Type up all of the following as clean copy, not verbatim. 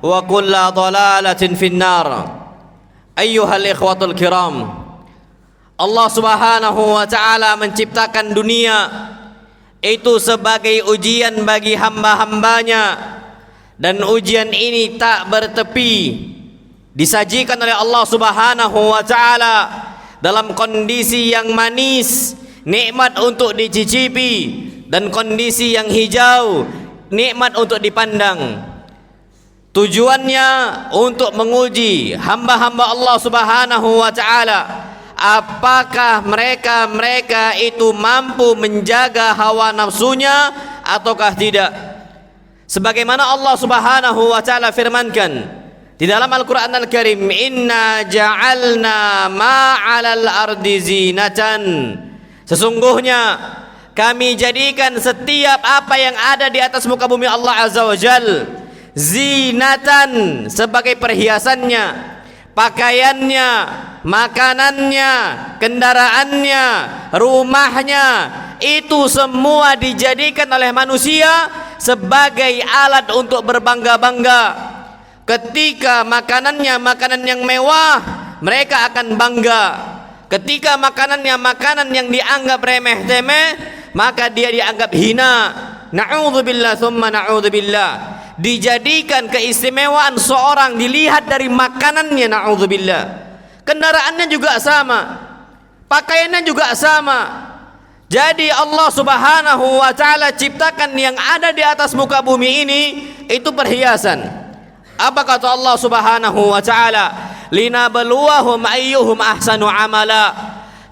wa kulla dhalalatin finnar. Ayyuhal ikhwatul kiram, Allah subhanahu wa ta'ala menciptakan dunia itu sebagai ujian bagi hamba-hambanya, dan ujian ini tak bertepi, disajikan oleh Allah subhanahu wa ta'ala dalam kondisi yang manis, nikmat untuk dicicipi, dan kondisi yang hijau, nikmat untuk dipandang. Tujuannya untuk menguji hamba-hamba Allah subhanahu wa ta'ala, apakah mereka itu mampu menjaga hawa nafsunya ataukah tidak. Sebagaimana Allah subhanahu wa ta'ala firmankan di dalam Al-Quran Al-Karim, inna ja'alna ma'alal ardi zinatan, sesungguhnya kami jadikan setiap apa yang ada di atas muka bumi Allah azza wa jal zinatan, sebagai perhiasannya, pakaiannya, makanannya, kendaraannya, rumahnya, itu semua dijadikan oleh manusia sebagai alat untuk berbangga-bangga. Ketika makanannya makanan yang mewah, mereka akan bangga. Ketika makanannya makanan yang dianggap remeh-temeh, maka dia dianggap hina. Na'udzubillah tsumma na'udzubillah. Dijadikan keistimewaan seorang dilihat dari makanannya, na'udzubillah. Kendaraannya juga sama, pakaiannya juga sama. Jadi Allah subhanahu wa ta'ala ciptakan yang ada di atas muka bumi ini itu perhiasan. Apa kata Allah subhanahu wa ta'ala? Linabluwahum ayyuhum ahsanu amala.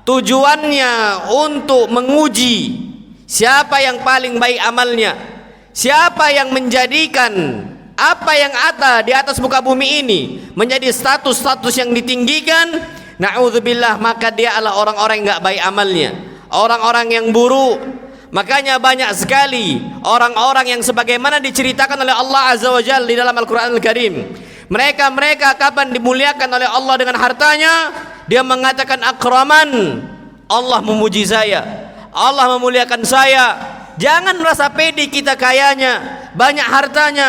Tujuannya untuk menguji siapa yang paling baik amalnya, siapa yang menjadikan apa yang ada di atas muka bumi ini menjadi status-status yang ditinggikan, na'udzubillah, maka dia adalah orang-orang yang enggak baik amalnya, orang-orang yang buruk. Makanya banyak sekali orang-orang yang sebagaimana diceritakan oleh Allah azza wa jalla di dalam Al-Quran Al-Karim, mereka kapan dimuliakan oleh Allah dengan hartanya, dia mengatakan akraman, Allah memuji saya, Allah memuliakan saya. Jangan merasa pede kita kayanya, banyak hartanya,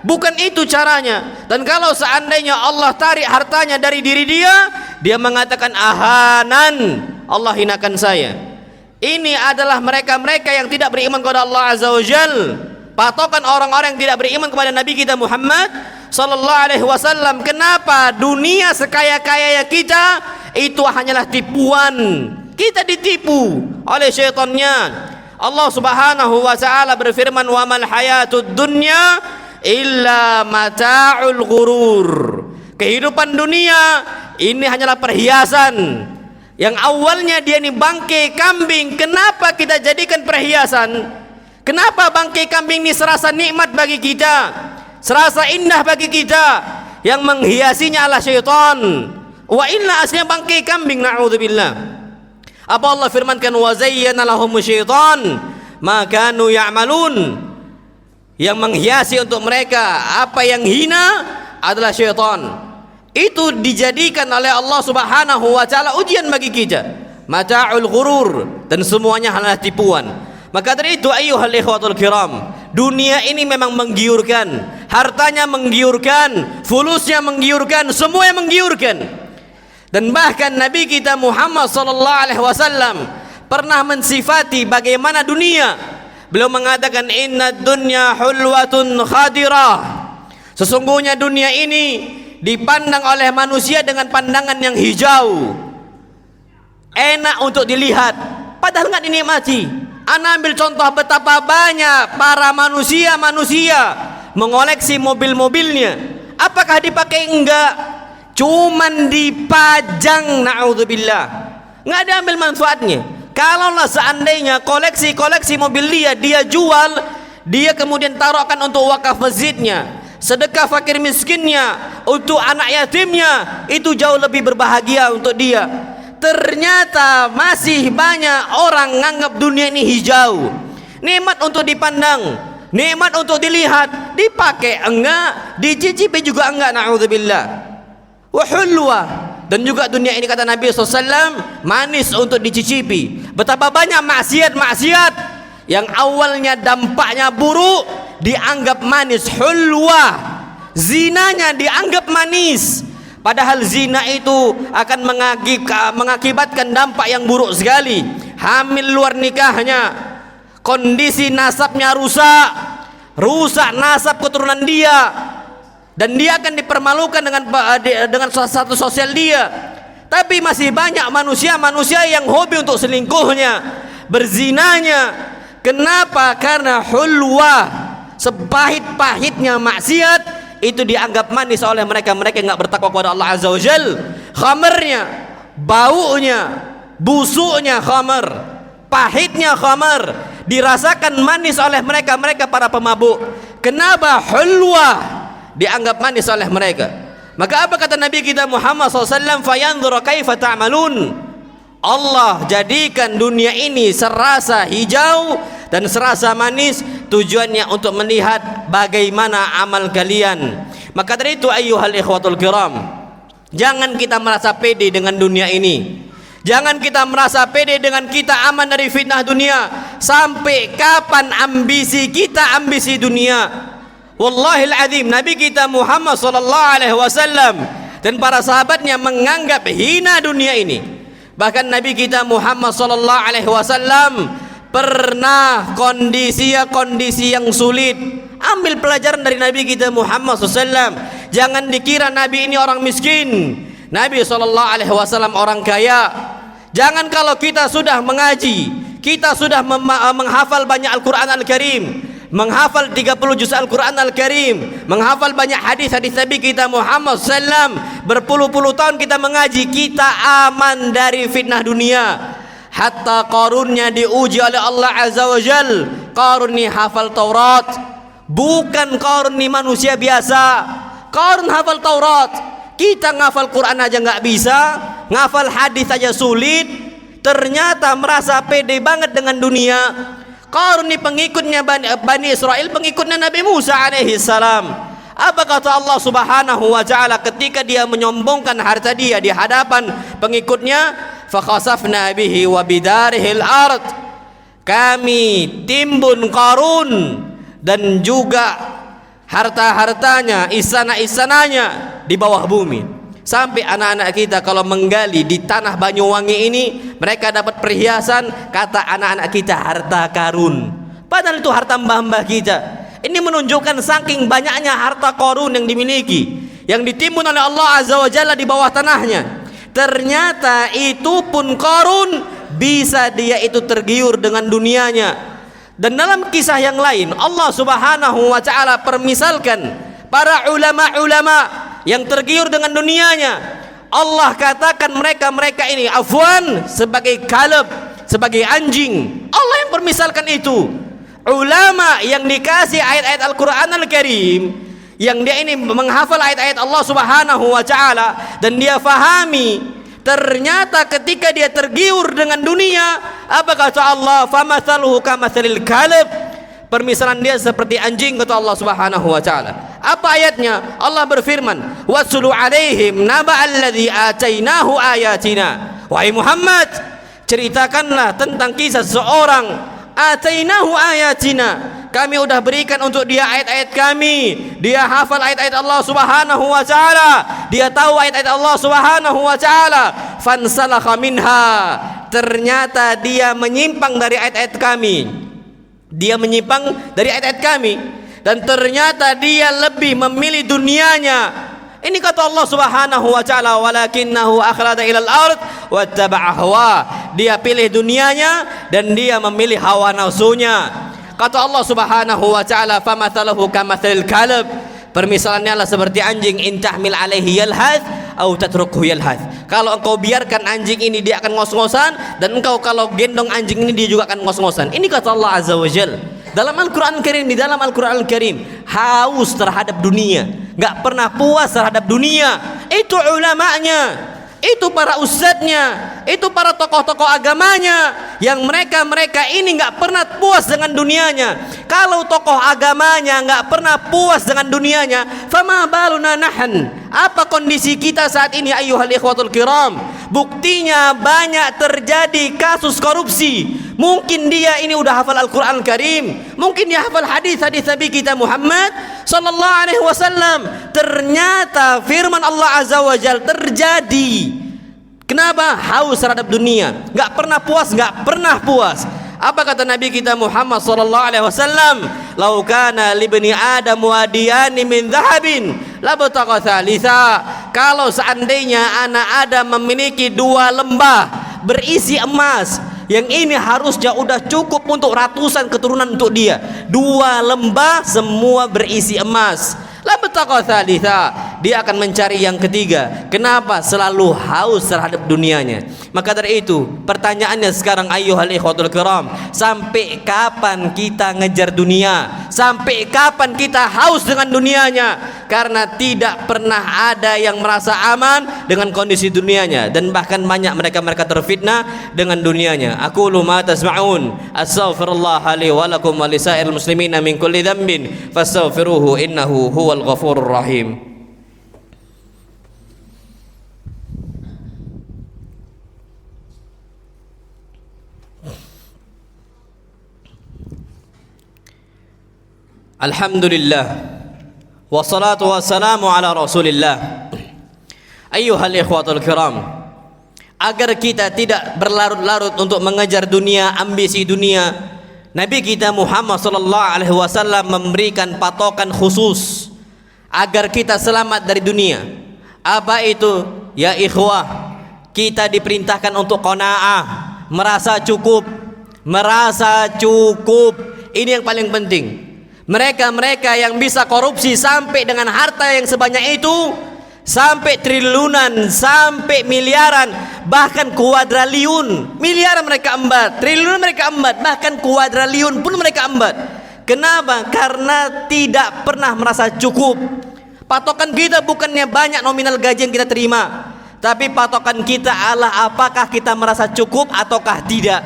bukan itu caranya. Dan kalau seandainya Allah tarik hartanya dari diri dia, dia mengatakan ahanan, Allah hinakan saya. Ini adalah mereka-mereka yang tidak beriman kepada Allah azza wa jal. Patokan orang-orang yang tidak beriman kepada Nabi kita Muhammad sallallahu alaihi wasallam. Kenapa dunia sekaya-kaya kita itu hanyalah tipuan? Kita ditipu oleh syaitannya. Allah subhanahu wa ta'ala berfirman, wa mal hayatud dunya illa mata'ul ghurur. Kehidupan dunia ini hanyalah perhiasan. Yang awalnya dia ini bangkai kambing, kenapa kita jadikan perhiasan? Kenapa bangkai kambing ini serasa nikmat bagi kita, serasa indah bagi kita? Yang menghiasinya adalah syaitan. Wa inna, aslinya bangkai kambing, na'udzubillah. Apa Allah firmankan, wa zayyana lahumu syaitan ma kanu ya'malun. Yang menghiasi untuk mereka apa yang hina adalah syaitan. Itu dijadikan oleh Allah subhanahu wa ta'ala ujian bagi kita, mata'ul ghurur, dan semuanya hanyalah tipuan. Maka dari itu ayyuhal ikhwatul kiram, dunia ini memang menggiurkan, hartanya menggiurkan, fulusnya menggiurkan, semuanya menggiurkan. Dan bahkan Nabi kita Muhammad sallallahu alaihi wasallam pernah mensifati bagaimana dunia. Beliau mengatakan, inna dunya hulwatun khadirah. Sesungguhnya dunia ini dipandang oleh manusia dengan pandangan yang hijau, enak untuk dilihat, padahal enggak dinikmati. Ana ambil contoh betapa banyak para manusia mengoleksi mobil-mobilnya. Apakah dipakai? Enggak, cuman dipajang, na'udzubillah, enggak ada ambil manfaatnya. Kalaulah seandainya koleksi mobil dia jual, dia kemudian taruhkan untuk wakaf masjidnya, sedekah fakir miskinnya, untuk anak yatimnya, itu jauh lebih berbahagia untuk dia. Ternyata masih banyak orang menganggap dunia ini hijau, nikmat untuk dipandang, nikmat untuk dilihat, dipakai enggak, dicicipi juga enggak, na'udzubillah. Wa hulwa, dan juga dunia ini kata Nabi SAW manis untuk dicicipi. Betapa banyak maksiat yang awalnya dampaknya buruk dianggap manis, hulwa. zinanya dianggap manis, padahal zina itu akan mengakibatkan dampak yang buruk sekali. Hamil luar nikahnya, kondisi nasabnya rusak nasab keturunan dia, dan dia akan dipermalukan dengan satu sosial dia. Tapi masih banyak manusia yang hobi untuk selingkuhnya, berzinanya. Kenapa? Karena hulwah, sepahit-pahitnya maksiat itu dianggap manis oleh mereka yang enggak bertakwa kepada Allah Azza wa Jal. Khamarnya, baunya, busuknya khamar, pahitnya khamar dirasakan manis oleh mereka para pemabuk. Kenapa? Hulwah dianggap manis oleh mereka. Maka apa kata Nabi kita Muhammad SAW? Fayanzur kaifa ta'malun. Allah jadikan dunia ini serasa hijau dan serasa manis, tujuannya untuk melihat bagaimana amal kalian. Maka dari itu ayyuhal ikhwatul kiram, jangan kita merasa pede dengan dunia ini. Jangan kita merasa pede dengan kita aman dari fitnah dunia. Sampai kapan ambisi kita ambisi dunia? Wallahil azim, Nabi kita Muhammad sallallahu alaihi wasallam dan para sahabatnya menganggap hina dunia ini. Bahkan Nabi kita Muhammad sallallahu alaihi wasallam pernah kondisi yang sulit. Ambil pelajaran dari Nabi kita Muhammad SAW. Jangan dikira Nabi ini orang miskin. Nabi SAW orang kaya. Jangan kalau kita sudah mengaji, kita sudah menghafal banyak Al-Quran Al-Karim, menghafal 30 juz Al-Quran Al-Karim, menghafal banyak hadis-hadis Nabi kita Muhammad SAW, berpuluh-puluh tahun kita mengaji, kita aman dari fitnah dunia. Hatta Qarunnya diuji oleh Allah Azza wa Jal. Qarun ni hafal Taurat, bukan Qarun ni manusia biasa. Qarun hafal Taurat. Kita ngafal Quran aja nggak bisa, ngafal hadis aja sulit. Ternyata merasa pede banget dengan dunia. Qarun ni pengikutnya Bani Israel, pengikutnya Nabi Musa alaihi salam. Apa kata Allah Subhanahu wa taala ketika dia menyombongkan harta dia di hadapan pengikutnya? Fakhasafna bihi wa bidarihil ard. Kami timbun Qarun dan juga harta-hartanya, istana-istananya di bawah bumi. Sampai anak-anak kita kalau menggali di tanah Banyuwangi ini, mereka dapat perhiasan, kata anak-anak kita harta karun. Padahal itu harta mbah-mbah kita. Ini menunjukkan saking banyaknya harta Qarun yang dimiliki, yang ditimbun oleh Allah Azza wa Jalla di bawah tanahnya. Ternyata itu pun Qarun bisa dia itu tergiur dengan dunianya. Dan dalam kisah yang lain Allah Subhanahu wa taala permisalkan para ulama-ulama yang tergiur dengan dunianya. Allah katakan mereka ini afwan sebagai kalb, sebagai anjing. Allah yang permisalkan itu. Ulama yang dikasih ayat-ayat Al-Quran Al-Karim, yang dia ini menghafal ayat-ayat Allah Subhanahu wa taala dan dia fahami, ternyata ketika dia tergiur dengan dunia, apa kata Allah? Famathaluhu kamathalil kalb. Permisalan dia seperti anjing, kata Allah Subhanahu wa taala. Apa ayatnya? Allah berfirman, "Wasulu 'alaihim naba'alladzi atainahu ayatina." Wahai Muhammad, ceritakanlah tentang kisah seorang atainahu ayatina, kami udah berikan untuk dia ayat-ayat kami. Dia hafal ayat-ayat Allah Subhanahu wa taala, dia tahu ayat-ayat Allah Subhanahu wa taala. Fansalakha minha, ternyata dia menyimpang dari ayat-ayat kami. Dia menyimpang dari ayat-ayat kami dan ternyata dia lebih memilih dunianya. Ini kata Allah Subhanahu wa taala, walakinnahu akhlada ilal ard wattaba'a hawa. Dia pilih dunianya dan dia memilih hawa nafsunya. Kata Allah Subhanahu wa taala, famathaluhu kamathalil kalb. Permisalannya adalah seperti anjing, in tahmil alaihi yalhath au tatrukhu yalhath. Kalau engkau biarkan anjing ini dia akan ngos-ngosan, dan engkau kalau gendong anjing ini dia juga akan ngos-ngosan. Ini kata Allah Azza wa Jalla dalam Al-Quran Karim. Di dalam Al-Quran Karim haus terhadap dunia, gak pernah puas terhadap dunia. Itu ulamanya, itu para ustadznya, itu para tokoh-tokoh agamanya, yang mereka ini gak pernah puas dengan dunianya. Kalau tokoh agamanya gak pernah puas dengan dunianya, fama baluna nahan, apa kondisi kita saat ini ayyuhal ikhwatul kiram? Buktinya banyak terjadi kasus korupsi, Mungkin dia ini udah hafal Al-Quran Karim, mungkin dia hafal hadis-hadis Nabi kita Muhammad sallallahu alaihi wasallam. Ternyata firman Allah Azza wa Jalla terjadi. Kenapa? Haus terhadap dunia, nggak pernah puas, nggak pernah puas. Apa kata Nabi kita Muhammad sallallahu alaihi wasallam? Lau kana libni Adam wadiyani min dhahabin labtagha thalitha. Kalau seandainya anak Adam memiliki dua lembah berisi emas, yang ini harusnya udah cukup untuk ratusan keturunan untuk dia. Dua lembah semua berisi emas. Labtagha thalitha, dia akan mencari yang ketiga. Kenapa? Selalu haus terhadap dunianya. Maka dari itu pertanyaannya sekarang, ayyuhal ikhwatul kiram, sampai kapan kita ngejar dunia? Sampai kapan kita haus dengan dunianya? Karena tidak pernah ada yang merasa aman dengan kondisi dunianya, dan bahkan banyak mereka terfitnah dengan dunianya. Aqulu ma tasma'un, astaghfirullah li wa lakum wa lisairil muslimina min kulli dhanbin fastaghfiruhu innahu huwal ghafurur rahim. Alhamdulillah wassalatu wassalamu ala Rasulillah. Ayyuhal ikhwatul kiram, agar kita tidak berlarut-larut untuk mengejar dunia, ambisi dunia, Nabi kita Muhammad sallallahu alaihi wasallam memberikan patokan khusus agar kita selamat dari dunia. Apa itu? Ya ikhwah, kita diperintahkan untuk qanaah, merasa cukup, merasa cukup. Ini yang paling penting. Mereka yang bisa korupsi sampai dengan harta yang sebanyak itu, sampai triliunan, sampai miliaran, bahkan kuadriliun, miliaran mereka embat, triliunan mereka embat, bahkan kuadriliun pun mereka embat. Kenapa? Karena tidak pernah merasa cukup. Patokan kita bukannya banyak nominal gaji yang kita terima, tapi patokan kita adalah apakah kita merasa cukup ataukah tidak.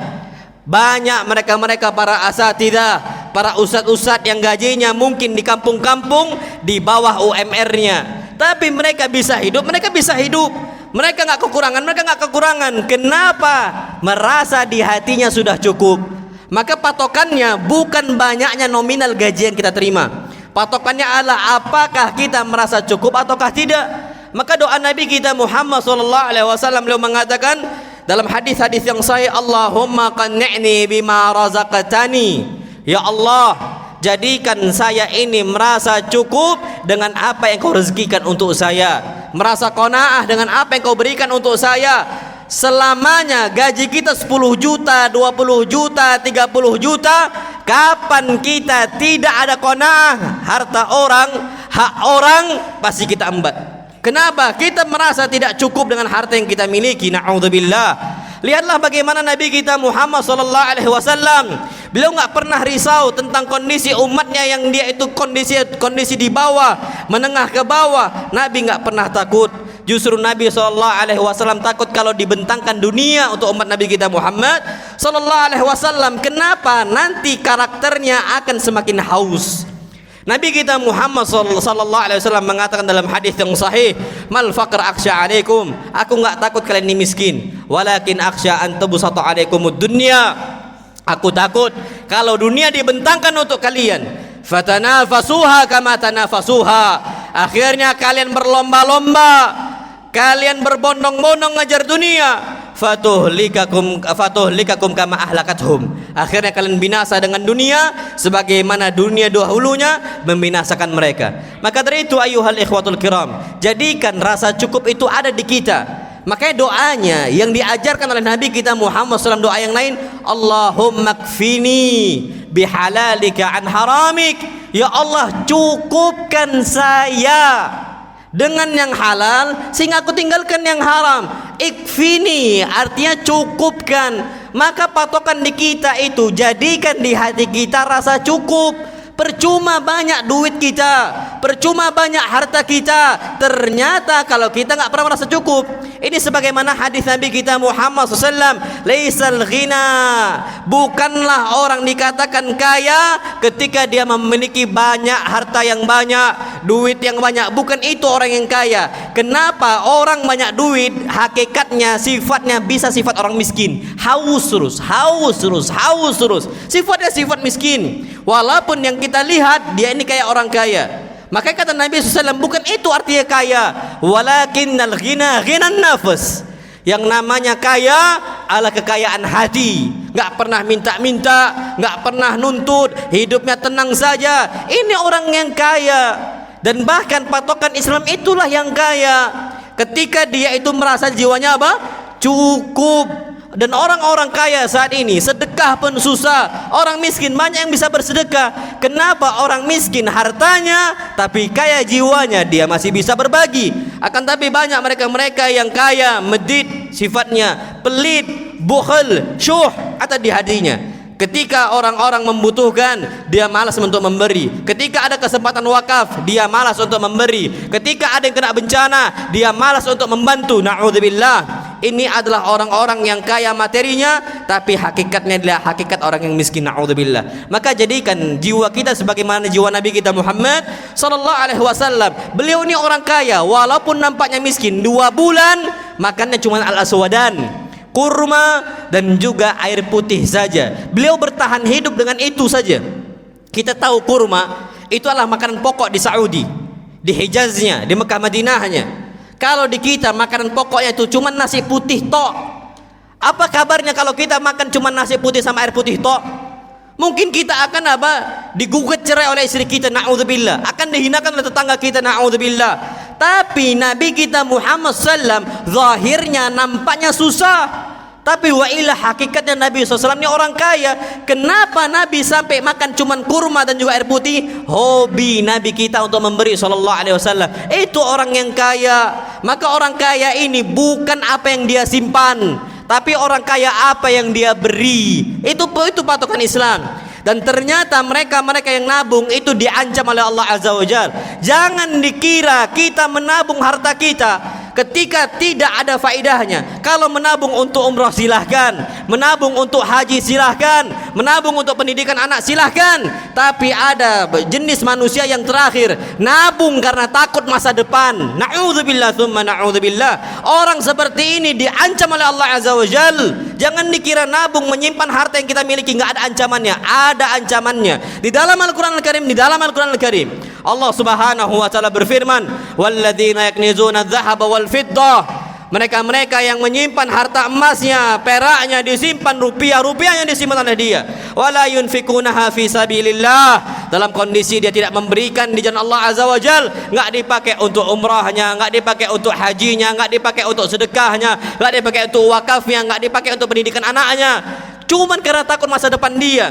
Banyak mereka para asatidzah, para ustadz-ustadz yang gajinya mungkin di kampung-kampung di bawah UMR-nya, tapi mereka bisa hidup, mereka nggak kekurangan. Kenapa? Merasa di hatinya sudah cukup. Maka patokannya bukan banyaknya nominal gaji yang kita terima, patokannya adalah apakah kita merasa cukup ataukah tidak. Maka doa Nabi kita Muhammad SAW, beliau mengatakan dalam hadis-hadis yang sahih, Allahumma qanni'ni bima razaqtani, ya Allah, jadikan saya ini merasa cukup dengan apa yang kau rezekikan untuk saya, merasa qanaah dengan apa yang kau berikan untuk saya. Selamanya gaji kita 10 juta, 20 juta, 30 juta, kapan kita tidak ada qanaah? Harta orang, hak orang pasti kita embat. Kenapa? Kita merasa tidak cukup dengan harta yang kita miliki. Na'udzubillah. Lihatlah bagaimana Nabi kita Muhammad sallallahu alaihi wasallam. Beliau nggak pernah risau tentang kondisi umatnya yang dia itu kondisi di bawah, menengah ke bawah. Nabi nggak pernah takut. Justru Nabi sallallahu alaihi wasallam takut kalau dibentangkan dunia untuk umat Nabi kita Muhammad sallallahu alaihi wasallam. Kenapa? Nanti karakternya akan semakin haus. Nabi kita Muhammad sallallahu alaihi wasallam mengatakan dalam hadis yang sahih, mal faqr akhsha alaikum, aku enggak takut kalian ini miskin, walakin akhsha an tubsata alaikumud dunya, aku takut kalau dunia dibentangkan untuk kalian, fatanafasuha kama tanafasuha, akhirnya kalian berlomba-lomba, kalian berbondong-bondong ngejar dunia, fatuhlikakum kama ahlakathum, akhirnya kalian binasa dengan dunia sebagaimana dunia dahulunya membinasakan mereka. Maka dari itu ayyuhal ikhwatul kiram, jadikan rasa cukup itu ada di kita. Makanya doanya yang diajarkan oleh Nabi kita Muhammad SAW, doa yang lain, Allahumma kfini bihalalika an haramik, ya Allah cukupkan saya dengan yang halal sehingga aku tinggalkan yang haram. Ikfini artinya cukupkan. Maka patokan di kita itu, jadikan di hati kita rasa cukup. Percuma banyak duit kita, percuma banyak harta kita, ternyata kalau kita nggak pernah merasa cukup. Ini sebagaimana hadis Nabi kita Muhammad SAW, laisal ghina, bukanlah orang dikatakan kaya ketika dia memiliki banyak harta yang banyak, duit yang banyak. Bukan itu orang yang kaya. Kenapa orang banyak duit? Hakikatnya, sifatnya bisa sifat orang miskin, haus terus, sifatnya sifat miskin. Walaupun yang kita lihat dia ini kayak orang kaya. Maka kata Nabi SAW, bukan itu artinya kaya, walakinnal ghina ghinan nafs. Yang namanya kaya adalah kekayaan hati, nggak pernah minta-minta, nggak pernah nuntut, hidupnya tenang saja. Ini orang yang kaya. Dan bahkan patokan Islam itulah yang kaya, ketika dia itu merasa jiwanya apa? Cukup. Dan orang-orang kaya saat ini sedekah pun susah. Orang miskin banyak yang bisa bersedekah. Kenapa? Orang miskin hartanya tapi kaya jiwanya, dia masih bisa berbagi. Akan tapi banyak mereka-mereka yang kaya medit sifatnya, pelit, bukhil, syuh atau di hatinya. Ketika orang-orang membutuhkan, dia malas untuk memberi. Ketika ada kesempatan wakaf, dia malas untuk memberi. Ketika ada yang kena bencana, dia malas untuk membantu. Na'udzubillah. Ini adalah orang-orang yang kaya materinya, tapi hakikatnya adalah hakikat orang yang miskin. Na'udzubillah. Maka jadikan jiwa kita sebagaimana jiwa Nabi kita Muhammad sallallahu alaihi wasallam. Beliau ini orang kaya, walaupun nampaknya miskin. 2 bulan makannya cuma al-aswadan, kurma dan juga air putih saja. Beliau bertahan hidup dengan itu saja. Kita tahu kurma itu adalah makanan pokok di Saudi, di Hijaznya, di Mekah Madinahnya. Kalau di kita makanan pokoknya itu cuma nasi putih tok. Apa kabarnya kalau kita makan cuma nasi putih sama air putih tok? Mungkin kita akan apa? Digugat cerai oleh istri kita, na'udzubillah. Akan dihinakan oleh tetangga kita, na'udzubillah. Tapi Nabi kita Muhammad SAW zahirnya nampaknya susah, tapi wailah hakikatnya Nabi SAW ini orang kaya. Kenapa Nabi sampai makan cuman kurma dan juga air putih? Hobi Nabi kita untuk memberi sallallahu alaihi wasallam. Itu orang yang kaya. Maka orang kaya ini bukan apa yang dia simpan, tapi orang kaya apa yang dia beri. Itu patokan Islam. Dan ternyata mereka yang nabung itu diancam oleh Allah Azza wa Jalla. Jangan dikira kita menabung harta kita ketika tidak ada faedahnya. Kalau menabung untuk umrah silahkan, menabung untuk haji silahkan, menabung untuk pendidikan anak silahkan. Tapi ada jenis manusia yang terakhir, nabung karena takut masa depan. Na'udzubillah tsumma na'udzubillah. Orang seperti ini diancam oleh Allah Azza wa Jalla. Jangan dikira nabung menyimpan harta yang kita miliki nggak ada ancamannya. Ada ancamannya. Di dalam Al-Qur'an Al-Karim, Allah Subhanahu wa taala berfirman, "Walladzina yaknizuna adh-dhahaba wal fiddah." Mereka-mereka yang menyimpan harta emasnya, peraknya disimpan, rupiahnya disimpan oleh dia. Wala yunfikunaha fi sabilillah. Dalam kondisi dia tidak memberikan di jalan Allah Azza wa Jal, enggak dipakai untuk umrahnya, enggak dipakai untuk hajinya, enggak dipakai untuk sedekahnya, enggak dipakai untuk wakafnya, enggak dipakai untuk pendidikan anaknya. Cuman karena takut masa depan dia.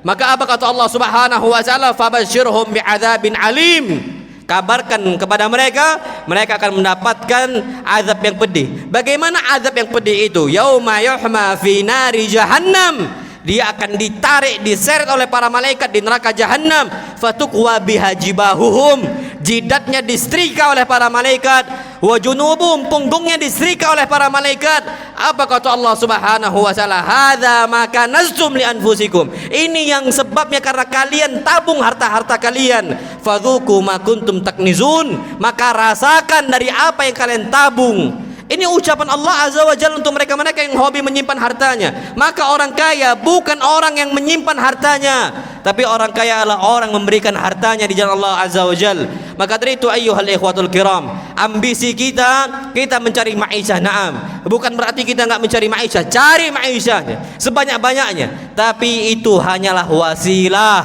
Maka apa kata Allah Subhanahu wa taala? Fabashshirhum bi'adzabin alim. Kabarkan kepada mereka akan mendapatkan azab yang pedih. Bagaimana azab yang pedih itu? Yauma yuhma fi nari jahannam. Dia akan ditarik, diseret oleh para malaikat di neraka jahannam. Fatukwa biha jibahuhum. Jidatnya disetrika oleh para malaikat. Wa junubuhum, punggungnya disetrika oleh para malaikat. Apa kata Allah Subhanahu wa taala? Hadza ma kanaztum li anfusikum. Ini yang sebabnya karena kalian tabung harta-harta kalian. Fadzuku ma kuntum taknizun. Maka rasakan dari apa yang kalian tabung. Ini ucapan Allah Azza wa Jalla untuk mereka-mereka yang hobi menyimpan hartanya. Maka orang kaya bukan orang yang menyimpan hartanya, tapi orang kaya adalah orang memberikan hartanya di jalan Allah Azza wa Jalla. Maka dari itu ayyuhal ikhwatul kiram, ambisi kita mencari ma'isyah, na'am. Bukan berarti kita enggak mencari ma'isyah, cari ma'isyahnya sebanyak-banyaknya, tapi itu hanyalah wasilah.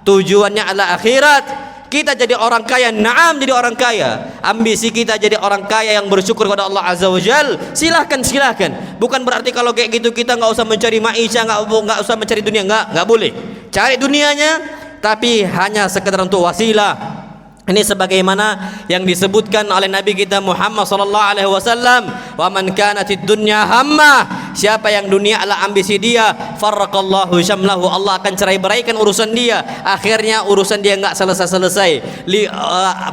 Tujuannya adalah akhirat. Kita jadi orang kaya, na'am, jadi orang kaya. Ambisi kita jadi orang kaya yang bersyukur kepada Allah Azza wa Jal. Silahkan. Bukan berarti kalau kayak gitu kita nggak usah mencari maisha, nggak usah mencari dunia, nggak boleh. Cari dunianya, tapi hanya sekedar untuk wasilah. Ini sebagaimana yang disebutkan oleh Nabi kita Muhammad sallallahu alaihi wasallam, "Wa man kanatid dunya hammah." Siapa yang dunia adalah ambisi dia, farraqallahu syamlahu, Allah akan cerai-beraikan urusan dia. Akhirnya urusan dia enggak selesai-selesai.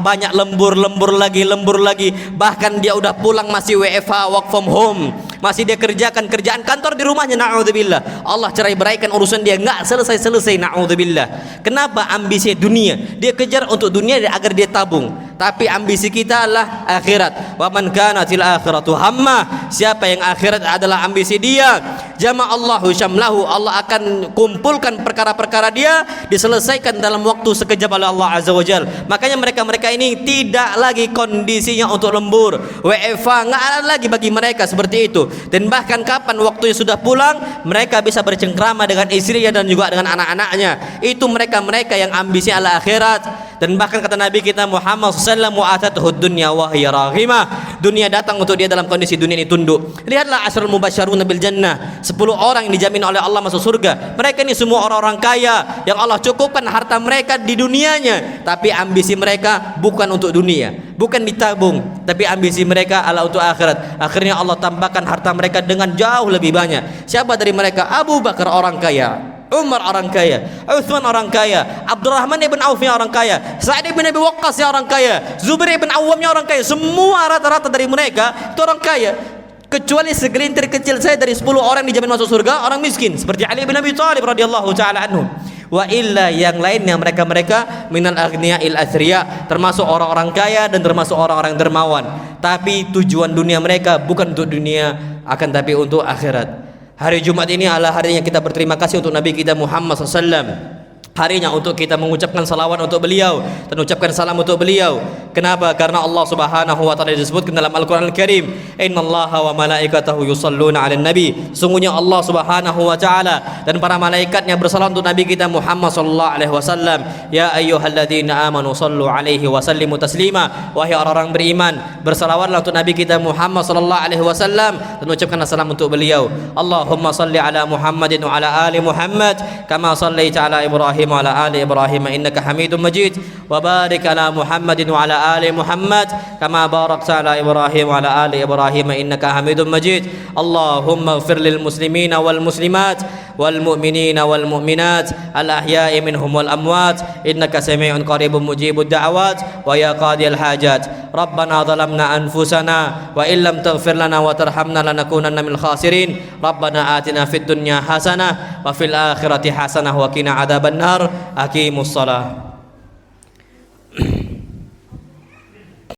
Banyak lembur lagi. Bahkan dia udah pulang masih WFH, work from home. Masih dia kerjakan kerjaan kantor di rumahnya, naudzubillah. Allah cerai-beraikan urusan dia enggak selesai-selesai, naudzubillah. Kenapa? Ambisi dunia. Dia kejar untuk dunia agar dia tabung. Tapi ambisi kita adalah akhirat. Wa man kanatil akhiratu hammah. Siapa yang akhirat adalah ambisi dia, jama'allahu syamlahu, Allah akan kumpulkan perkara-perkara dia, diselesaikan dalam waktu sekejap oleh Allah azza wajal. Makanya mereka-mereka ini tidak lagi kondisinya untuk lembur, WFH, enggak ada lagi bagi mereka seperti itu. Dan bahkan kapan waktunya sudah pulang, mereka bisa bercengkrama dengan istrinya dan juga dengan anak-anaknya. Itu mereka-mereka yang ambisi ala akhirat. Dan bahkan kata Nabi kita Muhammad SAW, wa'atatuhud dunya wa hiya raghimah. Dunia datang untuk dia dalam kondisi dunia ini tunduk. Lihatlah asrul mubasysyaruna bil jannah, 10 orang yang dijamin oleh Allah masuk surga. Mereka ini semua orang-orang kaya yang Allah cukupkan harta mereka di dunianya, tapi ambisi mereka bukan untuk dunia, bukan ditabung, tapi ambisi mereka adalah untuk akhirat. Akhirnya Allah tambahkan harta mereka dengan jauh lebih banyak. Siapa dari mereka? Abu Bakar orang kaya, Umar orang kaya, Utsman orang kaya, Abdurrahman ibn Auf orang kaya, Sa'id ibn Abi Waqqas orang kaya, Zubair ibn Awwam orang kaya. Semua rata-rata dari mereka itu orang kaya. Kecuali segelintir kecil saya dari 10 orang dijamin masuk surga, orang miskin seperti Ali bin Abi Thalib radhiyallahu taala anhu. Wa illa yang lainnya mereka-mereka minal aghniya'il athriya, termasuk orang-orang kaya dan termasuk orang-orang dermawan. Tapi tujuan dunia mereka bukan untuk dunia, akan tapi untuk akhirat. Hari Jumat ini adalah harinya kita berterima kasih untuk Nabi kita Muhammad SAW. Harinya untuk kita mengucapkan salawat untuk beliau dan ucapkan salam untuk beliau. Kenapa? Karena Allah Subhanahu wa taala disebutkan dalam Al-Qur'an Al-Karim, "Innallaha wa malaikatahu yusholluna 'alan nabi." Sungguhnya Allah Subhanahu wa taala dan para malaikatnya bersalawat untuk Nabi kita Muhammad sallallahu alaihi wasallam. Ya ayyuhalladzina amanu shallu 'alaihi wa sallimu taslima. Wahai orang-orang beriman, bersalawatlah untuk Nabi kita Muhammad sallallahu alaihi wasallam dan ucapkanlah salam untuk beliau. Allahumma shalli 'ala Muhammadin wa 'ala ali Muhammad kama shallaita 'ala Ibrahim وعلى آل إبراهيم إنك حميد مجيد وبارك على محمد وعلى آل محمد كما باركت على إبراهيم وعلى آل إبراهيم إنك حميد مجيد اللهم اغفر للمسلمين والمسلمات والمؤمنين والمؤمنات الأحياء منهم والأموات إنك سميع قريب مجيب الدعوات ويا قاضي الحاجات ربنا ظلمنا أنفسنا وإن لم تغفر لنا وترحمنا لنكونن من الخاسرين ربنا آتنا في الدنيا حسنة وفي الآخرة حسنة وقنا عذاب النار أقيموا الصلاة